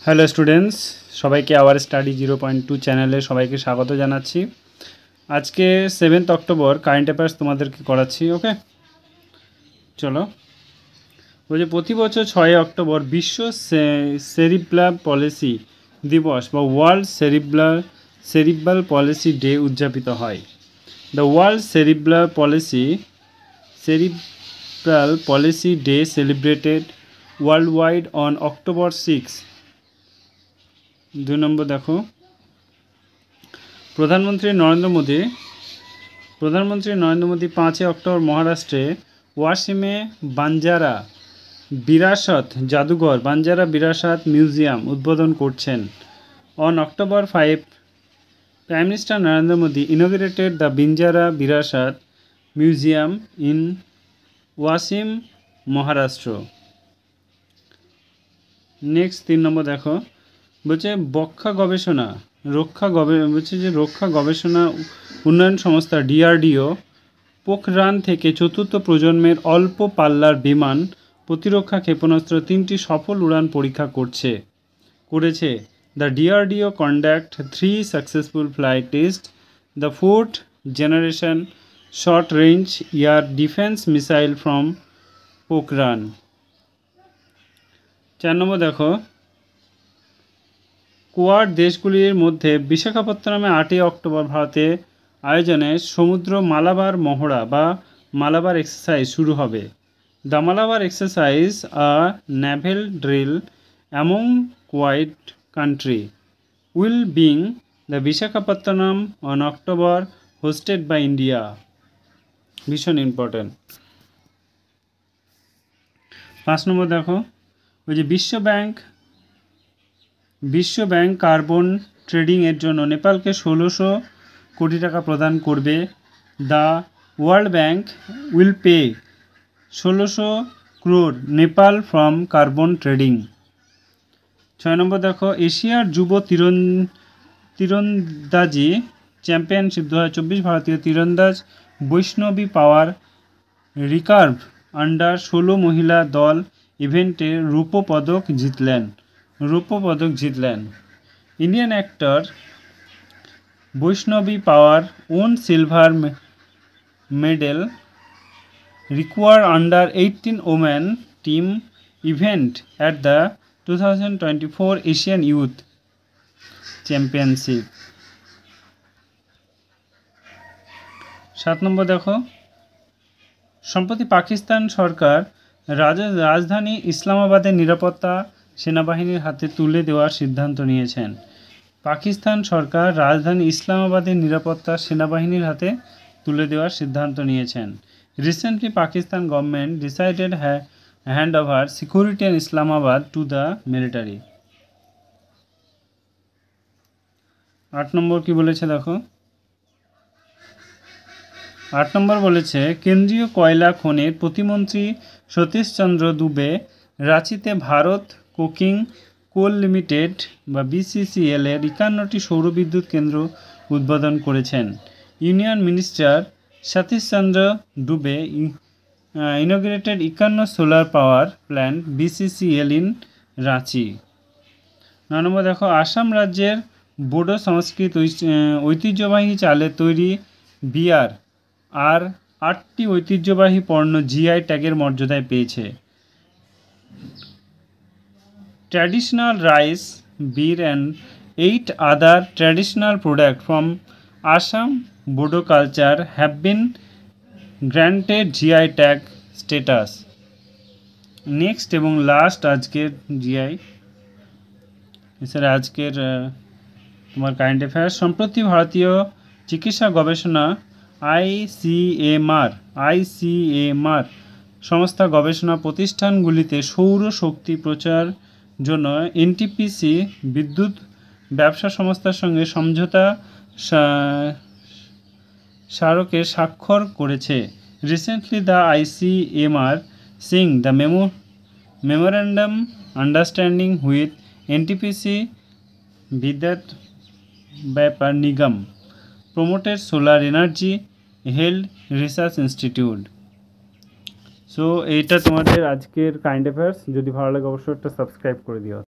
Hello students, সবাইকে hour study 0.2 চ্যানেলে সবাইকে স্বাগত জানাচ্ছি। আজকে 7 অক্টোবর কারেন্ট অ্যাফেয়ার্স তোমাদেরকে করাচ্ছি। ওকে, চলো। বলছে প্রতি বছর 6 অক্টোবর বিশ্ব সেরিব্রাল পলিসি দিবস বা ওয়ার্ল্ড সেরিব্রাল পলিসি ডে উদযাপিত হয়। The world cerebral policy day celebrated world wide on October 6। 2 নম্বর দেখো, প্রধানমন্ত্রী নরেন্দ্র মোদী 5 অক্টোবর মহারাষ্ট্রে ওয়াসিমে বাঞ্জারা বিরাসত মিউজিয়াম উদ্বোধন করছেন। On October 5, prime minister Narendra Modi ইনগ্রেটেড the Banjara Virasat museum in Wasim, Maharashtra. Next 3 নম্বর দেখো, বলছে রক্ষা গবেষণা উন্নয়ন সংস্থা DRDO পোখরান থেকে চতুর্থ প্রজন্মের অল্প পাল্লার বিমান প্রতিরক্ষা ক্ষেপণাস্ত্র 3টি সফল উড়ান পরীক্ষা করেছে। The DRDO conduct 3 successful flight test the 4th generation short range air defence missile from Pokhran. 4 নম্বর দেখো, কোয়াড দেশগুলির মধ্যে বিশাখাপত্তনমে 8 অক্টোবর ভারতে আয়োজনে সমুদ্র মালাবার মহড়া বা মালাবার এক্সারসাইজ শুরু হবে। The Malabar exercise a naval drill among Quad country will being the Visakhapatnam on October hosted by India. ভীষণ ইম্পর্টেন্ট। 5 নম্বর দেখো, ওই যে বিশ্ব ব্যাংক কার্বন ট্রেডিংয়ের জন্য নেপালকে 1600 কোটি টাকা প্রদান করবে। The world bank will pay 1600 crore Nepal from carbon trading. 6 নম্বর দেখো, এশিয়ার যুব তীরন্দাজি চ্যাম্পিয়নশিপ 2024 ভারতীয় তীরন্দাজ বৈষ্ণবী পাওয়ার রিকার্ভ আন্ডার 16 মহিলা দল ইভেন্টে রৌপ্য পদক জিতলেন। Indian actor Vaishnavi Pawar won silver medal recurve under 18 women team event at the 2024 Asian youth championship. 7 number দেখো, সম্প্রতি পাকিস্তান সরকার রাজধানী ইসলামাবাদের নিরাপত্তা সেনাবাহিনীর হাতে তুলে দেওয়ার সিদ্ধান্ত নিয়েছেন। পাকিস্তান সরকার রাজধানী ইসলামাবাদের নিরাপত্তা সেনাবাহিনীর হাতে তুলে দেওয়ার সিদ্ধান্ত নিয়েছেন। Recently Pakistan government decided hand over security in Islamabad to the military. 8 নম্বর কি বলেছে দেখো, 8 নম্বর বলেছে কেন্দ্রীয় কয়লা খনির প্রতিমন্ত্রী সতীশ চন্দ্র দুবে রাঁচিতে ভারত কোকিং কোল লিমিটেড বা BCCL এর 51টি সৌরবিদ্যুৎ কেন্দ্র উদ্বোধন করেছেন। Union minister Satish Chandra Dubey inaugurated 51 solar power plant BCCL in Ranchi. 9 number দেখো, আসাম রাজ্যের বোডো সংস্কৃত ঐতিহ্যবাহী চালের তৈরি বিয়ার আর 8টি ঐতিহ্যবাহী পণ্য GI ট্যাগের মর্যাদায় পেয়েছে। Traditional rice, beer and 8 other traditional products from Assam Bodo culture have been granted GI tag status. Next এবং লাস্ট আজকের GI এছাড়া আজকের তোমার কারেন্ট অ্যাফেয়ার্স। সম্প্রতি ভারতীয় চিকিৎসা গবেষণা ICMR সংস্থা গবেষণা প্রতিষ্ঠানগুলিতে সৌর শক্তি প্রচার জন্য NTPC বিদ্যুৎ ব্যবসা সংস্থার সঙ্গে সমঝোতা স্মারকে স্বাক্ষর করেছে। Recently the ICMR signed the memorandum understanding with NTPC Vidyut Vyapar Nigam promoted solar energy health research institute. So এইটা তোমাদের আজকের কারেন্ট অ্যাফেয়ার্স। যদি ভালো লাগে অবশ্যই একটা সাবস্ক্রাইব করে দিও।